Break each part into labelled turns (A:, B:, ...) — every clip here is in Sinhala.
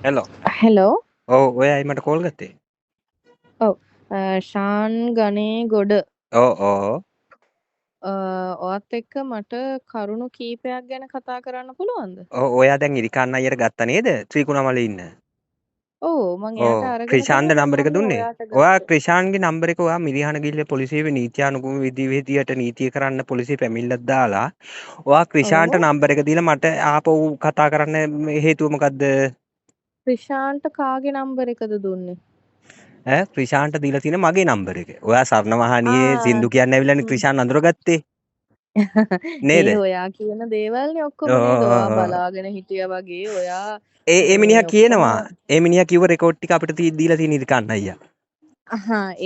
A: හෙලෝ.
B: හෙලෝ.
A: ඔව් ඔයයි මට කෝල් ගත්තේ.
B: ඔව්. ශාන් ගනේ ගොඩ.
A: ඔව් ඔව්.
B: ඔයත් එක්ක මට කරුණු කීපයක් ගැන කතා කරන්න පුළුවන්ද?
A: ඔව් ඔයා දැන් ඉරිකාන්න අයියට ගත්තා නේද? ත්‍රිකුණමලේ ඉන්න.
B: ඔව් මං එයාට
A: ඔව්
B: අරගෙන
A: ක්‍රිෂාන්ද
B: තමයි දැන්
A: නම්බර එක
B: මම
A: දුන්නේ.
B: ඔයාට
A: ඔයා
B: ගත්තේ.
A: ක්‍රිෂාන්ගේ නම්බර එක ඔයා මිරිහාන ගිහිල්ලා පොලිසියේ නීත්‍යානුකූල විදියට නීතිය කරන්න පොලිසිය පැමිණිල්ලක් දාලා ඔයා ක්‍රිෂාන්ට
B: ඔව්.
A: නම්බර එක දීලා මට ආපහු කතා කරන්න හේතුව මොකද්ද?
B: ක්‍රිෂාන්ට කාගේ නම්බර එකද දුන්නේ?
A: ඈ ක්‍රිෂාන්ට දීලා තියෙන මගේ නම්බර එක. ඔයා සරණමහානියේ
B: ආ.
A: සින්දු කියන්න ඇවිල්ලානේ ක්‍රිෂාන් අඳුරගත්තේ. නේද?
B: ඒ ඔයා කියන දේවල්නේ ඔක්කොම නේද? ඔයා බලාගෙන හිටියා වගේ ඔයා
A: ඒ මිනිහා
B: මේ ඔක්කොම
A: කියනවා. ඒ මිනිහා කිව්ව රෙකෝඩ් ටික අපිට දීලා තියෙන ඉරිකාන්න අයියා.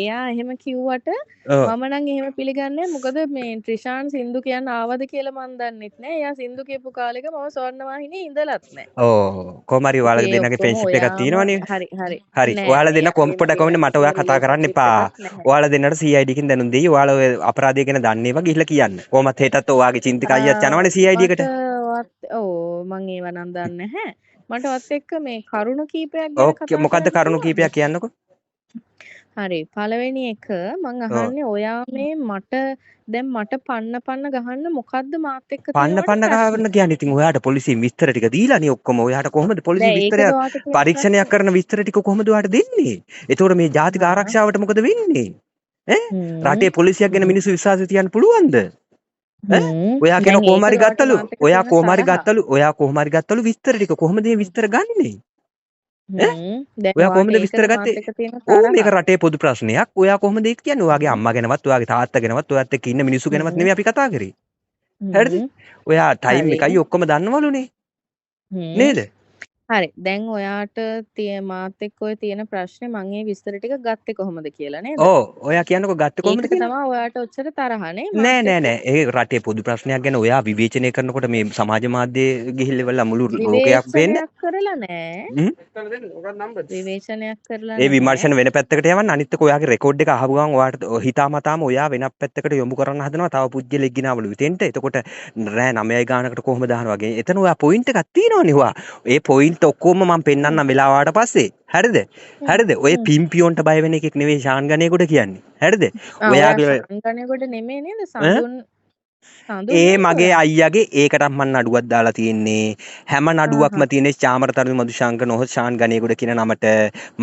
B: එයා එහෙම කිව්වට
A: ඔව්.
B: මම නම් එහෙම පිළිගන්නේ මොකද මේ ත්‍රිෂාන් සින්දු කියන්න ආවද කියලා මන් දන්නෙත් නෑ. එයා සින්දු කියපු කාලෙක මම ස්වර්ණවාහිනියේ ඉඳලත් නෑ.
A: ඕ කොහොම හරි ඔයාලා
B: ඉතින් ඒ
A: දෙන්නගේ
B: ඔක්කොම
A: ෆ්‍රෙන්ඩ්ෂිප් එකක්
B: ඔයාම
A: තියෙනවනේ.
B: හරි හරි
A: හරි.
B: නෑ
A: ඔයාලා
B: නෑ
A: දෙන්න
B: එයාගේ
A: පොඩ්ඩක්
B: මගේ
A: කොහොමද මට
B: කිසිම
A: ඔයා කතා කරන්න
B: රිලේෂන්ෂිප්
A: එපා.
B: එකක් නැහැ.
A: ඔයාලා දෙන්නට CID එකෙන් දැනුම් දෙයි. ඔයාලා ඔය අපරාධය ගැන දන්නේවා ගිහිල්ලා කියන්න. කොහොමත් හෙටත් ඔයාගේ චින්තික අයියත් යනවනේ CID
B: මට
A: එකට.
B: ඔව් මං ඒව නම් දන්නේ නැහැ. මට වත් එක්ක මේ කරුණු කීපයක් ගැන
A: ඕකේ
B: කතා
A: මොකද්ද
B: කරන්න
A: කරුණු
B: පුළුවන්ද?
A: කීපයක් කියන්නකෝ.
B: හරි පළවෙනි එක මං
A: ඔව්.
B: අහන්නේ ඔයා මේ දැන් මට පන්න ගහන්න මොකද්ද මාත් එක්ක
A: පන්න
B: තියෙනවනේ
A: පන්න
B: ප්‍රශ්නේ.
A: ගහන්න කියන්නේ ඉතින් ඔයාට පොලිසියෙන් විස්තර ටික දීලානේ ඔක්කොම. ඔයාට කොහොමද පොලිසිය
B: දැන් ඒකද
A: විස්තරයක්
B: ඔයාට තියෙන
A: පරීක්ෂණයක්
B: ප්‍රශ්නේ.
A: කරන විස්තර ටික කොහොමද ඔයාට දෙන්නේ? එතකොට මේ ජාතික
B: හා
A: ආරක්ෂාවට මොකද වෙන්නේ? ඈ
B: හ්ම්
A: රටේ පොලිසියක් ගැන
B: හ්ම්
A: මිනිස්සු විශ්වාසය තියන්න පුළුවන්ද? ඔයා කියන
B: දැන්
A: කොහොම හරි
B: ඒකද ඔයාට
A: ගත්තලු.
B: මාත් එක්ක තියෙන තරහ.
A: ඔයා කොහොම හරි ගත්තලු විස්තර ටික. කොහොමද මේ විස්තර ගන්නෙ? ඈ
B: දැන්
A: ඔයා
B: ඔයාට
A: කොහොමද විස්තර
B: ඒකද
A: ගත්තේ?
B: මාත් එක්ක තියෙන
A: ඕ
B: තරහ.
A: මේක රටේ පොදු ප්‍රශ්නයක්. ඔයා කොහොමද ඒක කියන්නේ? ඔයාගේ අම්මා ගැනවත්, ඔයාගේ තාත්තා ගැනවත්, ඔයත් එක්ක ඉන්න මිනිස්සු ගැනවත්
B: හ්ම්
A: නෙමෙයි අපි කතා කරේ. හරිද?
B: හ්ම්
A: ඔයා ටයිම්
B: හරි.
A: එකයි ඔක්කොම දන්නවලුනේ.
B: හ්ම්
A: නේද?
B: හරි. දැන් ඔයාට මාත් එක්ක ඔය තියෙන ප්‍රශ්නේ මම ඒ විස්තර ටික ගත්තේ කොහොමද කියලා නේද?
A: ඕ ඔයා කියන්නකෝ ගත්තේ කොහොමද
B: ඒකට
A: කියලා?
B: තමයි ඔයාට ඔච්චර තරහනේ
A: නෑ
B: මාත්
A: නෑ
B: එක්ක.
A: නෑ ඒ රටේ පොදු ප්‍රශ්නයක් ගැන ඔයා විවේචනය කරනකොට මේ සමාජ මාධ්‍යයේ ගිහිල්ලා මුළු ලෝකයක් වෙන්න
B: විවේචනයක් කරලා නෑ. විවේචනයක් කරලා
A: ඒ
B: නැහැ.
A: විමර්ශන වෙන පැත්තකට යවන්න අනිත් එක ඔයාගේ රෙකෝඩ් එක අහපු ගමන් ඔයාට හිතාමතාම ඔයා වෙනත් පැත්තකට යොමු කරන්න හදනවා තව පුජ්‍යලෙක් ගිනාවලු ඉතින්ට එතකොට රෑ 9යි ගානකට කොහොමද දානවා වගේ එතන ඔයා පොයින්ට් එකක් තියෙනවනේ ඔයා ඒ පොයින්ට් ඔක්කොම මම පෙන්නන්නම් වෙලාවට පස්සේ හරිද
B: හ්ම්
A: හරිද ඔය
B: හ්ම්
A: පිම්පියොන්ට බය වෙන එකෙක් නෙවෙයි ෂාන් ගණේකට කියන්නේ හරිද
B: ඔයා
A: ඔයාගේ
B: සංගණයකට නෙමෙයි නේද
A: ඈ
B: සඳුන්
A: ඒ
B: නේද
A: මගේ
B: ඔයා?
A: අයියාගේ ඒකටත් මම නඩුවක් දාලා තියෙන්නේ හැම නඩුවක්ම
B: ආහා.
A: තියෙන්නේ චාමරතරු මදුශාංක නොහොත් ශාන් ගණේගොඩ කියන නමට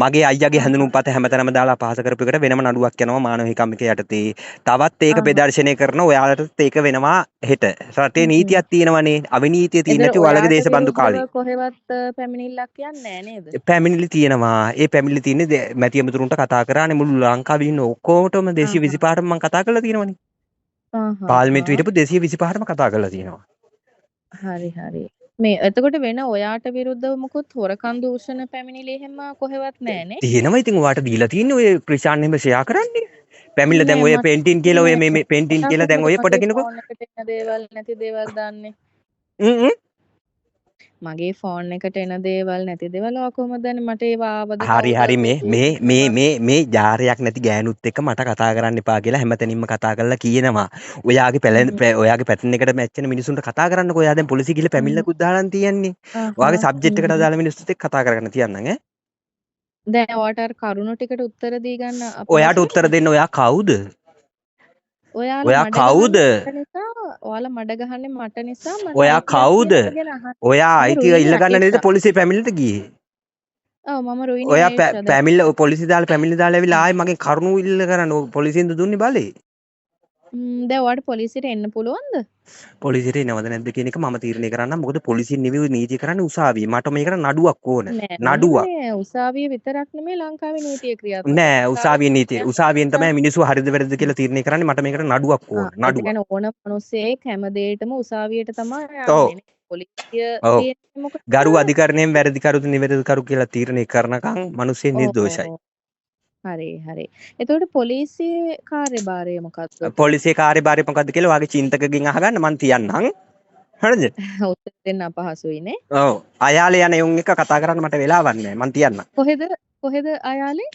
A: මගේ අයියාගේ
B: ආහා.
A: හැඳුනුම්පත හැමතැනම දාලා අපහාස කරපු එකට වෙනම නඩුවක් යනවා මානව හිමිකම් යටතේ තවත් ඒක
B: ආහා.
A: ප්‍රදර්ශනය කරන ඔයාලටත් ඒක වෙනවා හෙට රටේ
B: හ්ම්.
A: නීතියක් තියෙනවනේ අවිනීතිය තියෙන්නේ
B: එතකොට
A: නැති ඔයාලගේ
B: ඔයාට
A: දේශබන්දු
B: විරුද්ධව
A: කාලේ
B: කොහෙවත් පැමිණිල්ලක් යන්නේ නෑ නේද?
A: පැමිණිලි තියෙනවා ඒ පැමිණිලි තියෙන්නේ මැති ඇමතුරුන්ට කතා කරානේ මුළු ලංකාවේ ඉන්න ඔක්කොටම
B: ආහා.
A: 225ටම මම කතා කරලා තියෙනවනේ පාර්ලිමේන්තු
B: ආහා.
A: හිටපු 225ටම කතා කරලා තියෙනවා
B: හරි හරි. මේ එතකොට වෙන ඔයාට විරුද්ධව මොකොත් හොරකම් දූෂණ පැමිණිලි එහෙම කොහෙවත් නෑනේ?
A: තියෙනවා ඉතින් ඔයාට දීලා තියෙන්නේ ඔය ක්‍රිෂාන් එහෙම ෂෙයා කරන්නේ. පැමිණිලා දැන්
B: නෑ
A: ඔය
B: මට
A: පේන්ටින් කියලා ඔය මේ පේන්ටින්
B: ඔයා
A: කියලා දැන්
B: කොහොමද
A: ඔය
B: මගේ
A: පොඩකිනකො
B: ෆෝන් එකට එන දේවල් නැති දේවල් දාන්නේ? මගේ ෆෝන් එකට එන දේවල් නැති දේවල් ඔයා කොහොමද දන්නේ මට ඒවා ආවද
A: හරි
B: කවුද
A: හරි
B: මොනවා?
A: මේ ජාරයක් නැති ගෑනුත් එක්ක මට කතා කරන්න එපා කියලා හැමතැනින්ම කතා කරලා කියනවා.
B: හ්ම්.
A: ඔයාගේ පැටර්න් එකට මැච් වෙන මිනිසුන්ට කතා කරන්නකෝ. ඔයා දැන් පොලිසිය ගිහලා
B: හ්ම්.
A: පැමිණිල්ලකුත් දාලා තියෙන්නේ. ඔයාගේ
B: ආහා.
A: සබ්ජෙක්ට් එකට
B: හ්ම්.
A: අදාළ මිනිස්සුත් එක්ක කතා කරගෙන තියන්නම් ඈ.
B: දැන් ඔයාට අර කරුණු ටිකට උත්තර දී ගන්න
A: ඔයාට
B: අපහසු
A: උත්තර
B: නේද?
A: දෙන්න ඔයා කවුද?
B: ඔයාලා
A: ඔයා
B: මඩ
A: කවුද?
B: ගහන්නේ මට නිසා ඔයාලා මඩ ගහන්නේ මට නිසා මට
A: ඔයා
B: අයිතියක්
A: කවුද?
B: තියෙන අහන්න.
A: ඔයා
B: මම
A: අයිතිය
B: රුයිනි
A: ඉල්ල ගන්න නේද
B: අයේෂා.
A: පොලිසිය පැමිණිල්ලට ගියේ?
B: ඔව් මම රුයිනි
A: ඔයා
B: අයේෂා දැන්
A: පැමිණිල්ල පොලිසිය දාලා පැමිණිලි දාලා ඇවිල්ලා ආයේ මගෙන් කරුණු ඉල්ල කරන්න පොලිසියෙන්ද දුන්නේ බලේ?
B: දැන් ඔයාට පොලිසියට එන්න පුළුවන්ද?
A: පොලිසියට එනවද නැද්ද කියන එක මම තීරණය කරන්නම්. මොකද පොලිසිය නෙවෙයි නීතිය කරන්නේ උසාවියේ. මට මේකට නඩුවක් ඕන.
B: නෑ
A: නඩුවක්.
B: නෝනේ උසාවිය විතරක් නෙමෙයි ලංකාවේ නීතිය ක්‍රියාත්මක වෙන්නේ.
A: නෑ
B: ලංකාවේ
A: උසාවියේ නීතිය.
B: නීතියක්
A: උසාවියෙන් තමයි
B: නිසා
A: මිනිස්සු හරිද වැරදිද කියලා තීරණය කරන්නේ. මට මේකට නඩුවක් ඕන.
B: ඒ
A: නඩුවක්.
B: කියන්නේ ඕන මිනිස්සෙක් හැම දෙයකම උසාවියට තමයි
A: ඔව්.
B: යන්නේ නේ. පොලිසිය
A: ඔව්.
B: තියෙන්නේ මොකටද?
A: ගරු අධිකරණයෙන් වැරදි කරුද නිවැරදි කරු කියලා තීරණය කරනකම් මිනිස්සු නිර්දෝෂයි.
B: ඕ හරි හරි. එතකොට පොලිසියේ කාර්යභාරය මොකක්ද?
A: පොලිසියේ කාර්යභාරය මොකද්ද කියලා ඔයාගේ චින්තකගෙන් අහගන්න මම තියන්නම්. හරිද?
B: උත්තර දෙන්න අපහසුයි නේ.
A: ඔව්. අයාලේ යන එවුන් එක කතා කරන්න මට වෙලාවක් නැහැ. මම තියන්නම්.
B: කොහෙද කොහෙද අයාලේ?